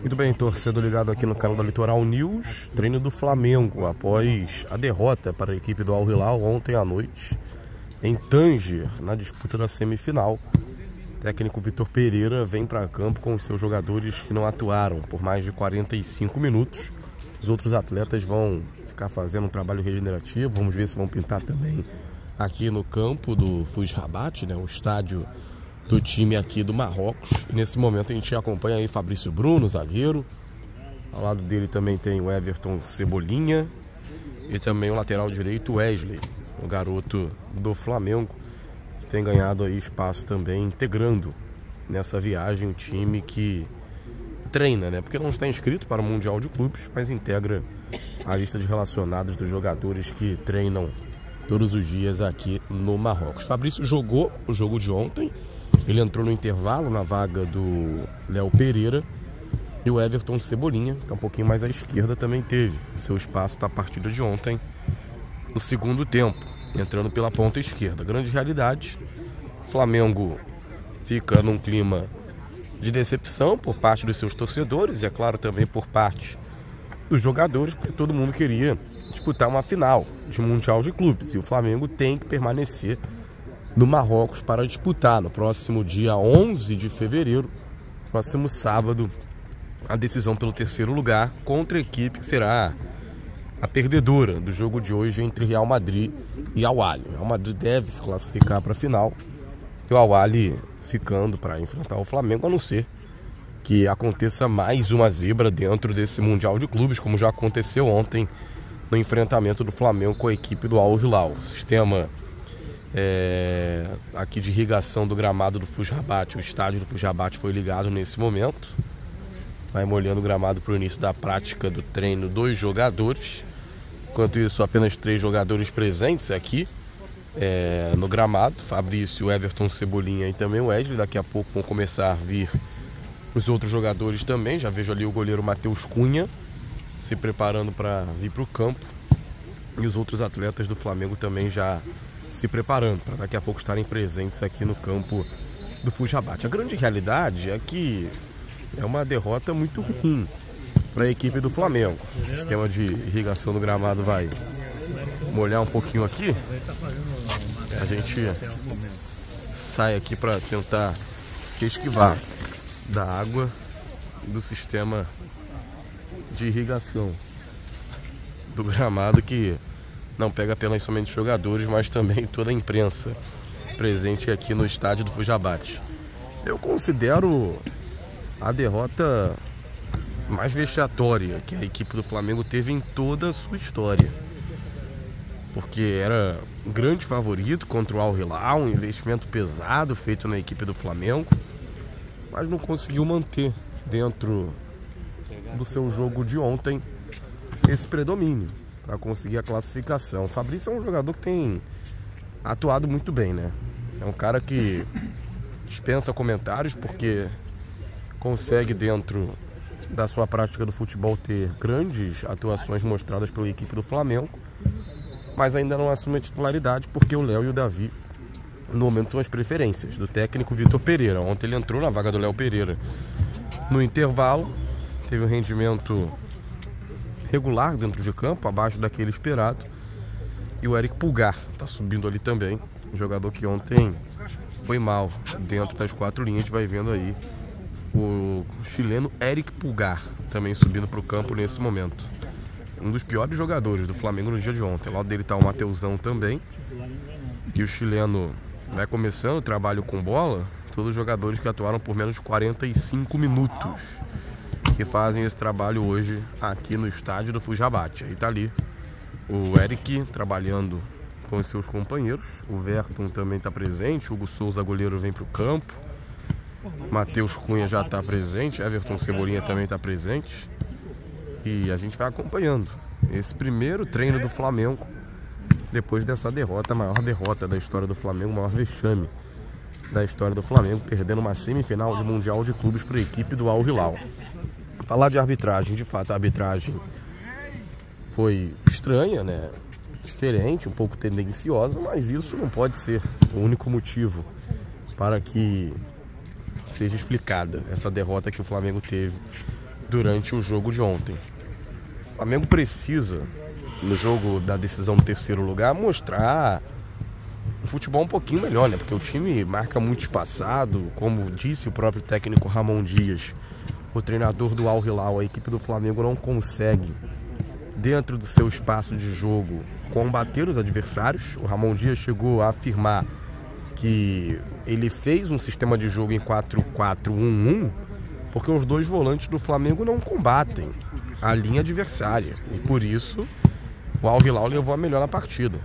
Muito bem, torcedor ligado aqui no canal da Litoral News. Treino do Flamengo após a derrota para a equipe do Al Hilal ontem à noite em Tanger, na disputa da semifinal. O técnico Vitor Pereira vem para campo com os seus jogadores que não atuaram por mais de 45 minutos. Os outros atletas vão ficar fazendo um trabalho regenerativo. Vamos ver se vão pintar também aqui no campo do FUS Rabat, né, o estádio do time aqui do Marrocos. E nesse momento a gente acompanha aí Fabrício Bruno, zagueiro. Ao lado dele também tem o Everton Cebolinha e também o lateral direito Wesley, o garoto do Flamengo, que tem ganhado aí espaço também, integrando nessa viagem o time que treina, né? Porque não está inscrito para o Mundial de Clubes, mas integra a lista de relacionados dos jogadores que treinam todos os dias aqui no Marrocos. Fabrício jogou o jogo de ontem. Ele entrou no intervalo na vaga do Léo Pereira. E o Everton Cebolinha, que é um pouquinho mais à esquerda, também teve seu espaço na partida de ontem, no segundo tempo, entrando pela ponta esquerda. Grande realidade, o Flamengo fica num clima de decepção por parte dos seus torcedores e, é claro, também por parte dos jogadores, porque todo mundo queria disputar uma final de Mundial de Clubes. E o Flamengo tem que permanecer no Marrocos para disputar no próximo dia 11 de fevereiro, próximo sábado, a decisão pelo terceiro lugar contra a equipe que será a perdedora do jogo de hoje entre Real Madrid e Al Ahly. O Real Madrid deve se classificar para a final e o Al Ahly ficando para enfrentar o Flamengo, a não ser que aconteça mais uma zebra dentro desse Mundial de Clubes, como já aconteceu ontem no enfrentamento do Flamengo com a equipe do Al Hilal. O sistema aqui de irrigação do gramado do FUS Rabat, o estádio do FUS Rabat foi ligado nesse momento. Vai molhando o gramado para o início da prática do treino dos jogadores. Enquanto isso, apenas 3 jogadores presentes aqui no gramado: Fabrício, Everton Cebolinha e também o Wesley. Daqui a pouco vão começar a vir os outros jogadores também. Já vejo ali o goleiro Matheus Cunha se preparando para vir para o campo. E os outros atletas do Flamengo também já se preparando para daqui a pouco estarem presentes aqui no campo do FUS Rabat. A grande realidade é que é uma derrota muito ruim para a equipe do Flamengo. O sistema de irrigação do gramado vai molhar um pouquinho aqui. A gente sai aqui para tentar se esquivar da água do sistema de irrigação do gramado, que não pega apenas somente os jogadores, mas também toda a imprensa presente aqui no estádio do FUS Rabat. Eu considero a derrota mais vexatória que a equipe do Flamengo teve em toda a sua história, porque era um grande favorito contra o Al Hilal, um investimento pesado feito na equipe do Flamengo, mas não conseguiu manter dentro do seu jogo de ontem esse predomínio para conseguir a classificação. O Fabrício é um jogador que tem atuado muito bem, né? É um cara que dispensa comentários, porque consegue, dentro da sua prática do futebol, ter grandes atuações mostradas pela equipe do Flamengo, mas ainda não assume a titularidade, porque o Léo e o Davi no momento são as preferências do técnico Vitor Pereira. Ontem ele entrou na vaga do Léo Pereira no intervalo, teve um rendimento regular dentro de campo, abaixo daquele esperado. E o Eric Pulgar está subindo ali também, um jogador que ontem foi mal dentro das 4 linhas. A gente vai vendo aí o chileno Eric Pulgar também subindo para o campo nesse momento. Um dos piores jogadores do Flamengo no dia de ontem. Ao lado dele está o Mateusão também. E o chileno vai começando o trabalho com bola. Todos os jogadores que atuaram por menos de 45 minutos que fazem esse trabalho hoje aqui no estádio do FUS Rabat. Aí tá ali o Eric trabalhando com os seus companheiros. O Verton também está presente. O Hugo Souza, goleiro, vem para o campo. Matheus Cunha já está presente. Everton Cebolinha também está presente. E a gente vai acompanhando esse primeiro treino do Flamengo depois dessa derrota, a maior derrota da história do Flamengo, o maior vexame da história do Flamengo, perdendo uma semifinal de Mundial de Clubes para a equipe do Al Hilal. Falar de arbitragem, de fato a arbitragem foi estranha, né? Diferente, um pouco tendenciosa, mas isso não pode ser o único motivo para que seja explicada essa derrota que o Flamengo teve durante o jogo de ontem. O Flamengo precisa, no jogo da decisão do terceiro lugar, mostrar um futebol um pouquinho melhor, né? Porque o time marca muito espaçado, como disse o próprio técnico Ramon Dias, o treinador do Al Hilal. A equipe do Flamengo não consegue, dentro do seu espaço de jogo, combater os adversários. O Ramon Dias chegou a afirmar que ele fez um sistema de jogo em 4-4-1-1 porque os dois volantes do Flamengo não combatem a linha adversária, e por isso o Al Hilal levou a melhor na partida.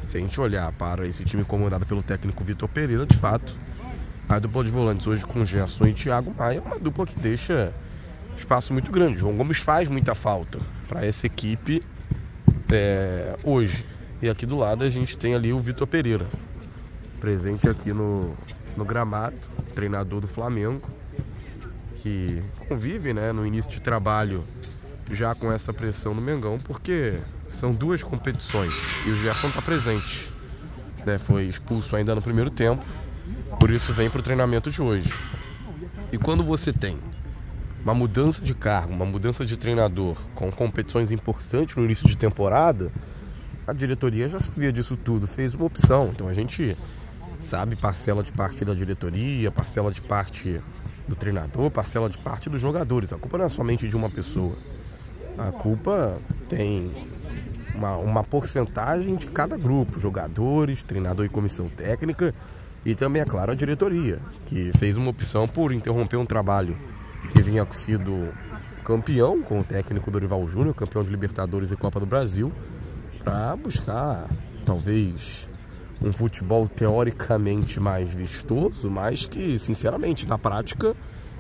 Se a gente olhar para esse time comandado pelo técnico Vitor Pereira, de fato, a dupla de volantes hoje com Gerson e Thiago Maia é uma dupla que deixa espaço muito grande. João Gomes faz muita falta para essa equipe hoje. E aqui do lado a gente tem ali o Vitor Pereira, presente aqui no gramado, treinador do Flamengo, que convive, né, no início de trabalho já com essa pressão no Mengão, porque são duas competições e o Gerson está presente, né? Foi expulso ainda no primeiro tempo, por isso vem para o treinamento de hoje. E quando você tem uma mudança de cargo, uma mudança de treinador com competições importantes no início de temporada, a diretoria já sabia disso tudo, fez uma opção. Então a gente sabe, parcela de parte da diretoria, parcela de parte do treinador, parcela de parte dos jogadores. A culpa não é somente de uma pessoa. A culpa tem uma porcentagem de cada grupo, jogadores, treinador e comissão técnica, e também, é claro, a diretoria, que fez uma opção por interromper um trabalho que vinha sido campeão com o técnico Dorival Júnior, campeão de Libertadores e Copa do Brasil, para buscar, talvez, um futebol teoricamente mais vistoso, mas que, sinceramente, na prática,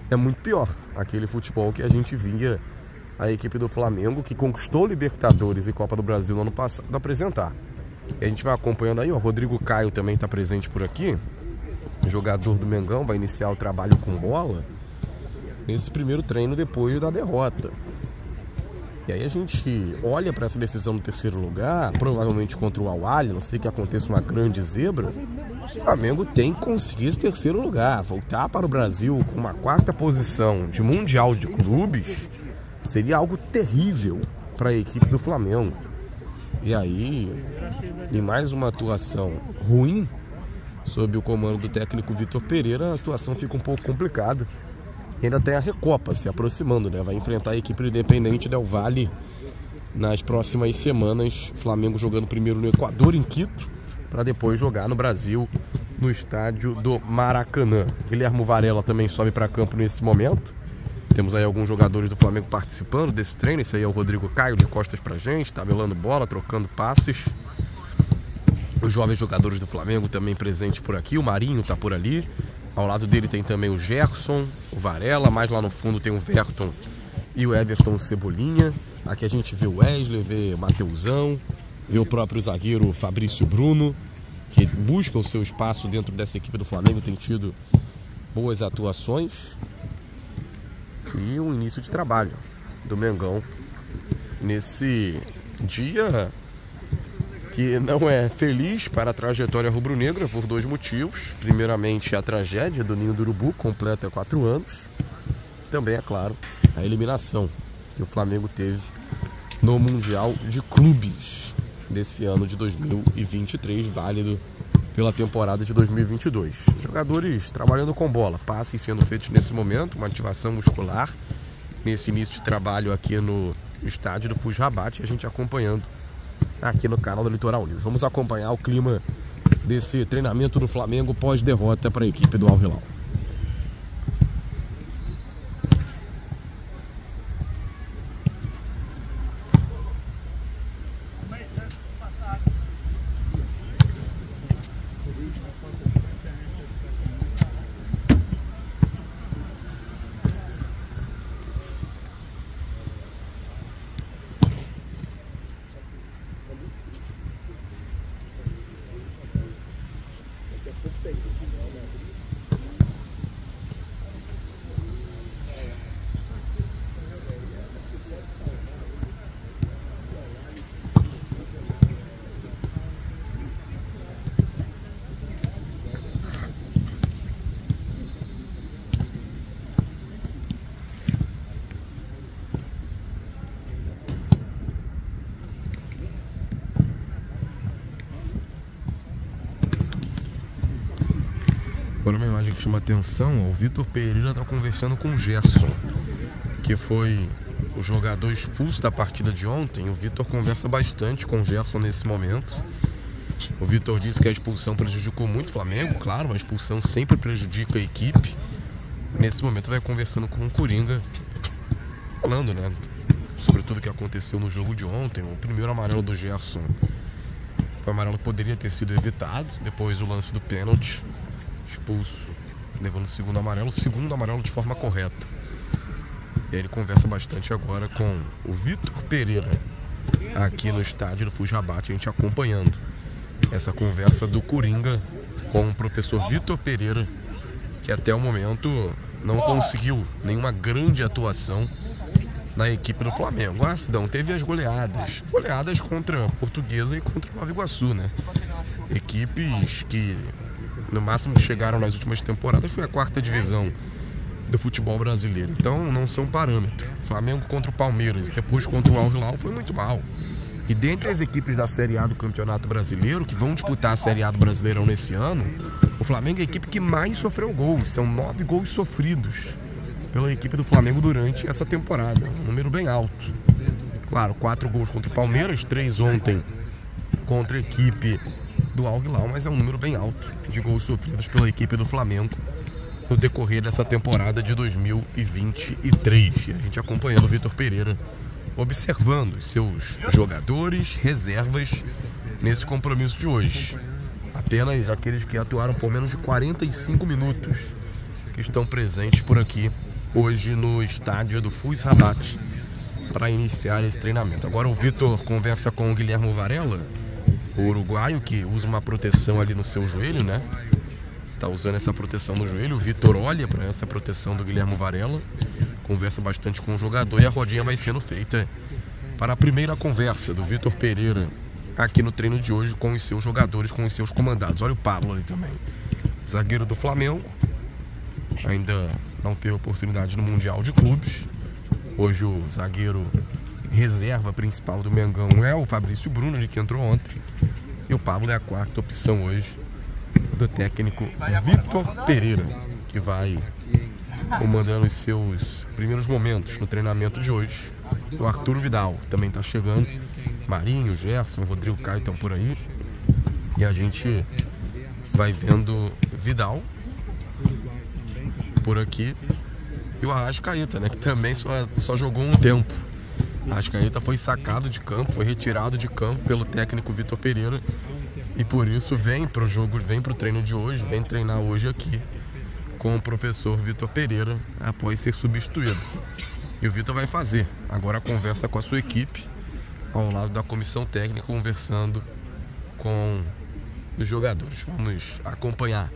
é muito pior. Aquele futebol que a gente via a equipe do Flamengo, que conquistou Libertadores e Copa do Brasil no ano passado, apresentar. E a gente vai acompanhando aí, ó, Rodrigo Caio também está presente por aqui, jogador do Mengão, vai iniciar o trabalho com bola nesse primeiro treino depois da derrota. E aí a gente olha para essa decisão no terceiro lugar, provavelmente contra o Al-Ahly, não sei que aconteça uma grande zebra, o Flamengo tem que conseguir esse terceiro lugar, voltar para o Brasil com uma quarta posição de Mundial de Clubes, seria algo terrível para a equipe do Flamengo. E aí, em mais uma atuação ruim, sob o comando do técnico Vitor Pereira, a situação fica um pouco complicada. E ainda tem a Recopa se aproximando, né? Vai enfrentar a equipe do Independente Del Valle nas próximas semanas. Flamengo jogando primeiro no Equador, em Quito, para depois jogar no Brasil, no estádio do Maracanã. Guilherme Varela também sobe para campo nesse momento. Temos aí alguns jogadores do Flamengo participando desse treino. Esse aí é o Rodrigo Caio, de costas pra gente, tabelando bola, trocando passes. Os jovens jogadores do Flamengo também presentes por aqui. O Marinho tá por ali. Ao lado dele tem também o Gerson, o Varela. Mais lá no fundo tem o Verton e o Everton Cebolinha. Aqui a gente vê o Wesley, vê o Mateusão, vê o próprio zagueiro Fabrício Bruno, que busca o seu espaço dentro dessa equipe do Flamengo, tem tido boas atuações. E um início de trabalho do Mengão nesse dia que não é feliz para a trajetória rubro-negra por dois motivos. Primeiramente, a tragédia do Ninho do Urubu, completa 4 anos. Também, é claro, a eliminação que o Flamengo teve no Mundial de Clubes desse ano de 2023, válido pela temporada de 2022. Jogadores trabalhando com bola, passes sendo feitos nesse momento, uma ativação muscular nesse início de trabalho aqui no estádio do Fuj Rabat, a gente acompanhando aqui no canal do Litoral News. Vamos acompanhar o clima desse treinamento do Flamengo pós-derrota para a equipe do Al Hilal. Agora uma imagem que chama atenção, o Vitor Pereira está conversando com o Gerson, que foi o jogador expulso da partida de ontem. O Vitor conversa bastante com o Gerson nesse momento. O Vitor disse que a expulsão prejudicou muito o Flamengo, claro, a expulsão sempre prejudica a equipe. Nesse momento vai conversando com o Coringa, falando, né, sobre tudo que aconteceu no jogo de ontem. O primeiro amarelo do Gerson foi um amarelo que poderia ter sido evitado, depois o lance do pênalti, expulso, levando o segundo amarelo de forma correta. E aí ele conversa bastante agora com o Vitor Pereira, aqui no estádio do FUS Rabat, a gente acompanhando essa conversa do Coringa com o professor Vitor Pereira, que até o momento não conseguiu nenhuma grande atuação na equipe do Flamengo. Ah, Sidão, teve as goleadas contra a Portuguesa e contra o Nova Iguaçu, né? Equipes que no máximo chegaram nas últimas temporadas foi a 4ª divisão do futebol brasileiro, então não são parâmetro. Flamengo contra o Palmeiras e depois contra o Al Hilal foi muito mal. E dentre as equipes da Série A do Campeonato Brasileiro, que vão disputar a Série A do Brasileirão nesse ano, o Flamengo é a equipe que mais sofreu gols. São 9 gols sofridos pela equipe do Flamengo durante essa temporada. Um número bem alto. Claro, 4 gols contra o Palmeiras, 3 ontem contra a equipe do Al Hilal, mas é um número bem alto de gols sofridos pela equipe do Flamengo no decorrer dessa temporada de 2023. E a gente acompanhando o Vitor Pereira, observando os seus jogadores, reservas nesse compromisso de hoje. Apenas aqueles que atuaram por menos de 45 minutos que estão presentes por aqui hoje no estádio do FUS Rabat para iniciar esse treinamento. Agora o Vitor conversa com o Guilherme Varela, o uruguaio, que usa uma proteção ali no seu joelho, né? Tá usando essa proteção no joelho. O Vitor olha para essa proteção do Guilherme Varela, conversa bastante com o jogador e a rodinha vai sendo feita para a primeira conversa do Vitor Pereira aqui no treino de hoje com os seus jogadores, com os seus comandados. Olha o Pablo ali também, zagueiro do Flamengo, ainda não teve oportunidade no Mundial de Clubes. Hoje o zagueiro reserva principal do Mengão é o Fabrício Bruno, que entrou ontem, e o Pablo é a 4ª opção hoje do técnico Vitor Pereira, que vai comandando os seus primeiros momentos no treinamento de hoje. O Arthur Vidal também está chegando, Marinho, Gerson, Rodrigo Caio estão por aí, e a gente vai vendo Vidal por aqui, e o Arrascaeta, né, que também só jogou um tempo. O Arrascaeta foi sacado de campo, foi retirado de campo pelo técnico Vitor Pereira, e por isso vem para o jogo, vem para o treino de hoje, vem treinar hoje aqui com o professor Vitor Pereira após ser substituído. E o Vitor vai fazer agora a conversa com a sua equipe ao lado da comissão técnica, conversando com os jogadores. Vamos acompanhar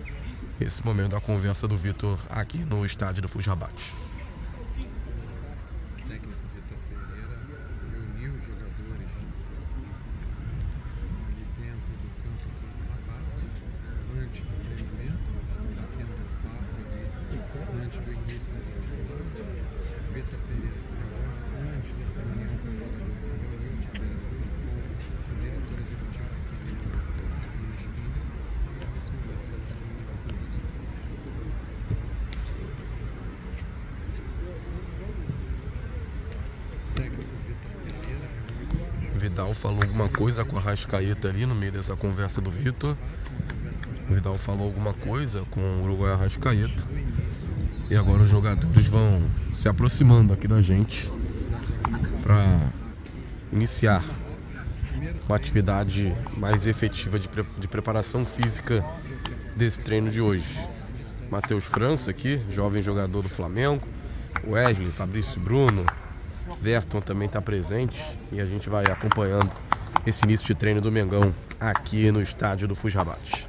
esse momento da conversa do Vitor aqui no estádio do FUS Rabat. O técnico Vitor Pereira reuniu os jogadores ali dentro do campo aqui no Rabat antes do treinamento, batendo o papo ali antes do início das atividades. Vitor Pereira, que agora, antes dessa reunião com os jogadores, se reuniu também com o diretor executivo do Flamengo, Luiz Filho, e nesse momento vai se comunicar com ele. Vidal falou alguma coisa com a Arrascaeta ali no meio dessa conversa do Vitor. O Vidal falou alguma coisa com o Uruguai Arrascaeta. E agora os jogadores vão se aproximando aqui da gente para iniciar uma atividade mais efetiva de preparação física desse treino de hoje. Matheus França aqui, jovem jogador do Flamengo. Wesley, Fabrício Bruno, Verton também está presente, e a gente vai acompanhando esse início de treino do Mengão aqui no estádio do FUS Rabat.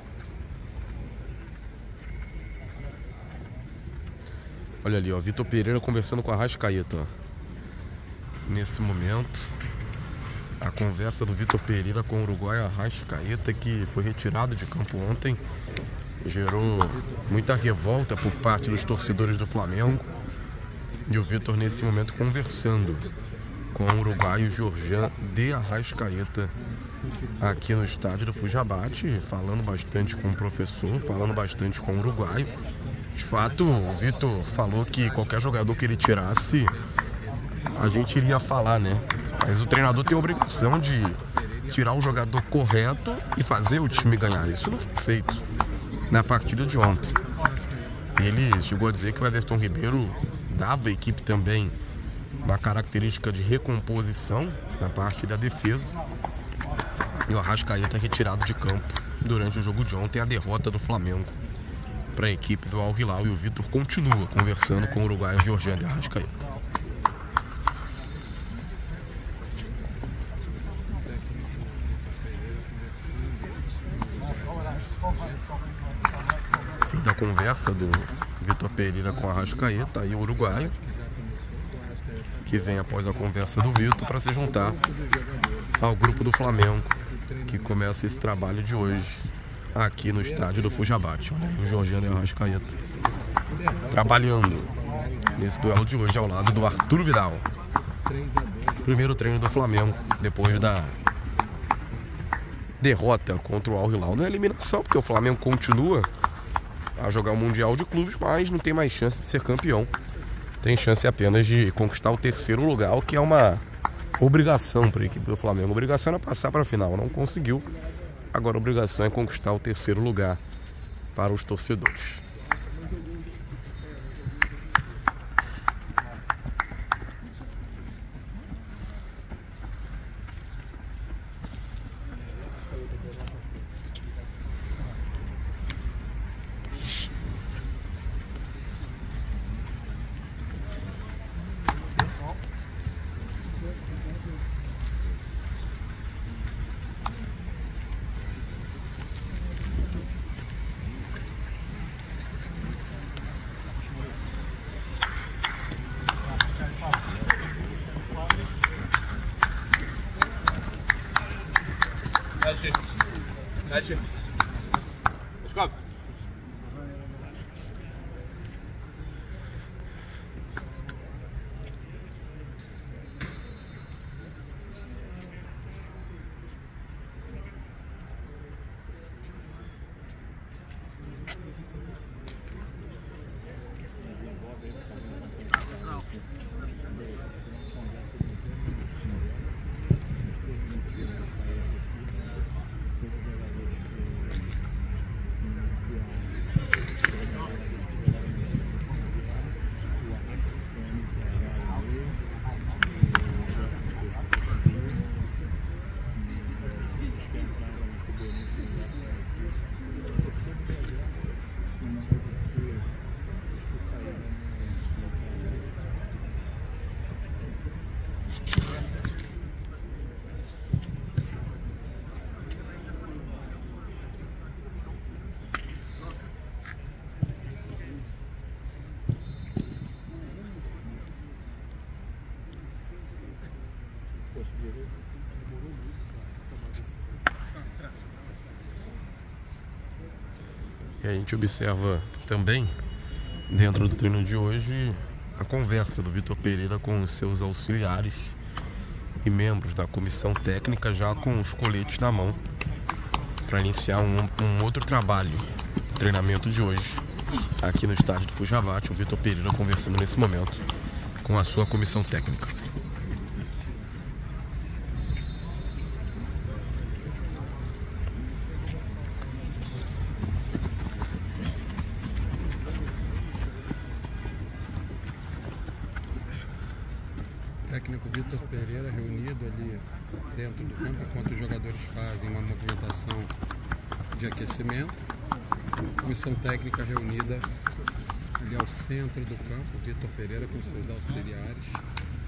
Olha ali, ó, Vitor Pereira conversando com a Arrascaeta, ó. Nesse momento, a conversa do Vitor Pereira com o Uruguai Arrascaeta, que foi retirado de campo ontem, gerou muita revolta por parte dos torcedores do Flamengo. E o Vitor nesse momento conversando com o uruguaio Georgian de Arrascaeta aqui no estádio do Fujabate, falando bastante com o professor, falando bastante com o uruguaio. De fato, o Vitor falou que qualquer jogador que ele tirasse, a gente iria falar, né? Mas o treinador tem a obrigação de tirar o jogador correto e fazer o time ganhar. Isso não foi feito na partida de ontem. Ele chegou a dizer que o Everton Ribeiro dava à equipe também uma característica de recomposição na parte da defesa. E o Arrascaeta retirado de campo durante o jogo de ontem, a derrota do Flamengo para a equipe do Al Hilal. E o Vitor continua conversando com o uruguaio Georgian de Arrascaeta. Fim da conversa do Vitor Pereira com a Arrascaeta, aí o uruguaio, que vem após a conversa do Vitor para se juntar ao grupo do Flamengo, que começa esse trabalho de hoje aqui no estádio do Fujabate. Olha aí o Georgian de Arrascaeta trabalhando nesse duelo de hoje ao lado do Arthur Vidal. Primeiro treino do Flamengo depois da derrota contra o Al Hilal na eliminação, porque o Flamengo continua a jogar o Mundial de Clubes, mas não tem mais chance de ser campeão. Tem chance apenas de conquistar o terceiro lugar, o que é uma obrigação para a equipe do Flamengo. A obrigação era passar para a final, não conseguiu. Agora a obrigação é conquistar o terceiro lugar para os torcedores. Let's go. E a gente observa também, dentro do treino de hoje, a conversa do Vitor Pereira com os seus auxiliares e membros da comissão técnica, já com os coletes na mão, para iniciar um outro trabalho. O treinamento de hoje, aqui no estádio do Fujabate, o Vitor Pereira conversando nesse momento com a sua comissão técnica. Técnico Vitor Pereira reunido ali dentro do campo, enquanto os jogadores fazem uma movimentação de aquecimento. Comissão técnica reunida ali ao centro do campo, Vitor Pereira com seus auxiliares,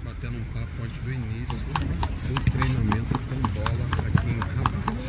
batendo um papo antes do início do treinamento com bola aqui em Rabat.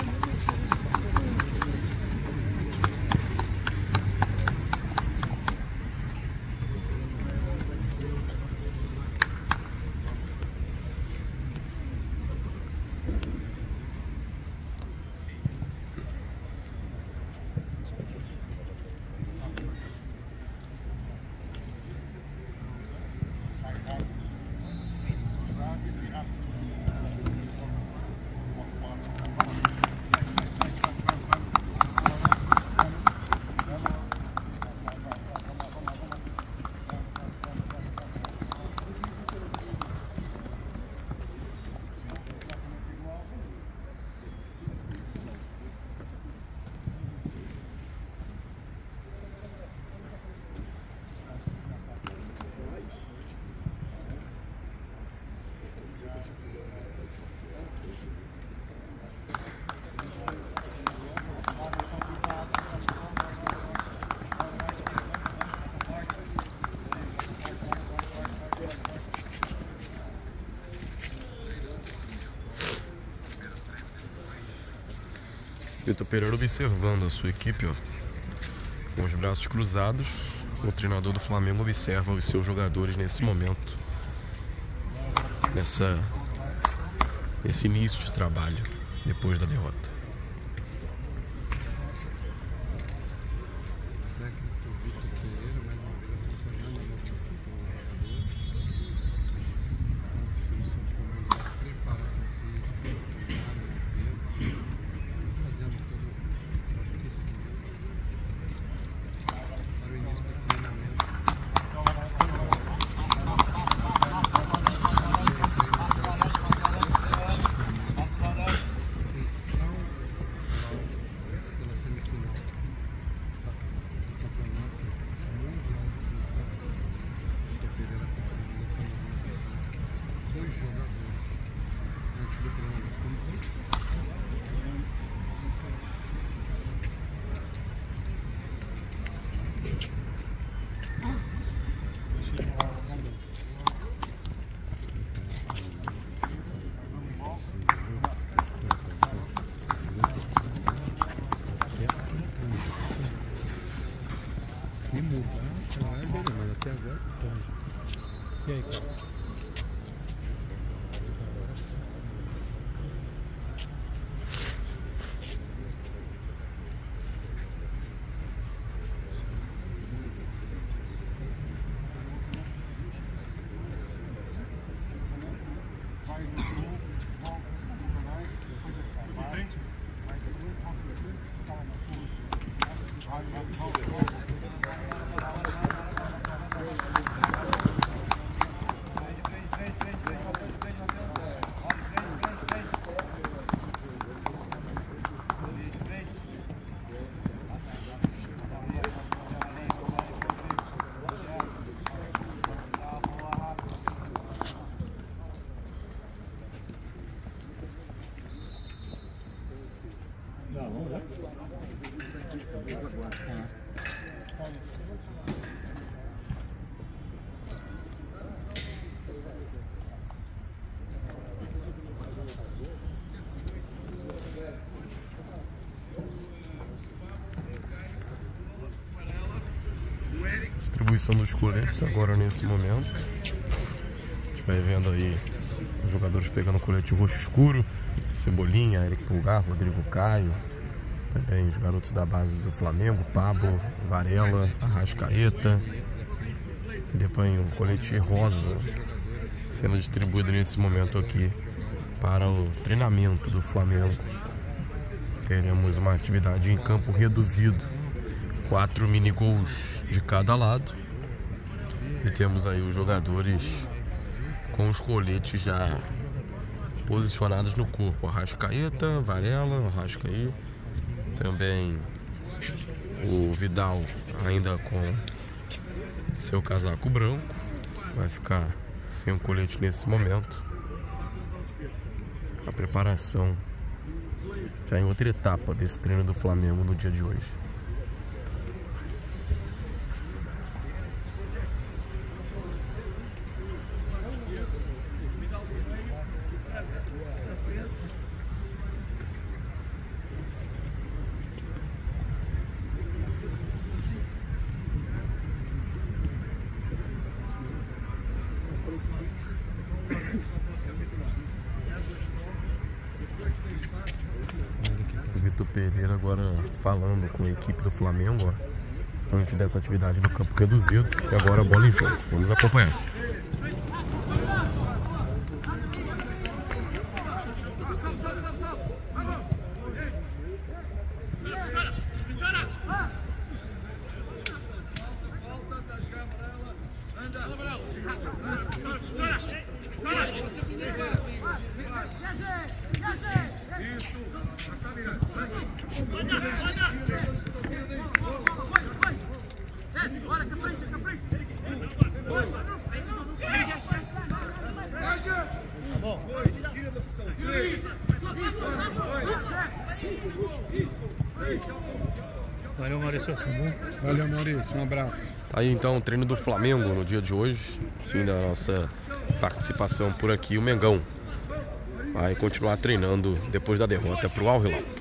Vitor Pereira observando a sua equipe, ó, com os braços cruzados. O treinador do Flamengo observa os seus jogadores nesse momento, nesse início de trabalho depois da derrota. O técnico Vitor Pereira, mais uma vez acompanhando a movimentação dos jogadores, preparação física, fazendo todo o aquecimento para o início do treinamento. Pela semifinal do campeonato mundial de semifinal, Vitor Pereira acompanhando essa movimentação. 2 jogadores antes do treinamento. Se mudar, ela vai ver, mas até agora pode. E aí, cara? Distribuição dos coletes agora nesse momento. A gente vai vendo aí os jogadores pegando o colete roxo escuro. Cebolinha, Eric Pulgar, Rodrigo Caio. Também os garotos da base do Flamengo, Pablo, Varela, Arrascaeta. Depois o colete rosa sendo distribuído nesse momento aqui para o treinamento do Flamengo. Teremos uma atividade em campo reduzido, 4 mini-gols de cada lado. E temos aí os jogadores com os coletes já posicionados no corpo. Arrascaeta, Varela, Arrascaeta. Também o Vidal ainda com seu casaco branco. Vai ficar sem o colete nesse momento. A preparação já em outra etapa desse treino do Flamengo no dia de hoje. O Vitor Pereira agora falando com a equipe do Flamengo, ó, antes dessa atividade no campo reduzido. E agora a bola em jogo. Vamos acompanhar. Valeu, Maurício. Valeu, Maurício. Um abraço. Tá aí então o treino do Flamengo no dia de hoje. Fim da nossa participação por aqui. O Mengão vai continuar treinando depois da derrota para o Al Hilal.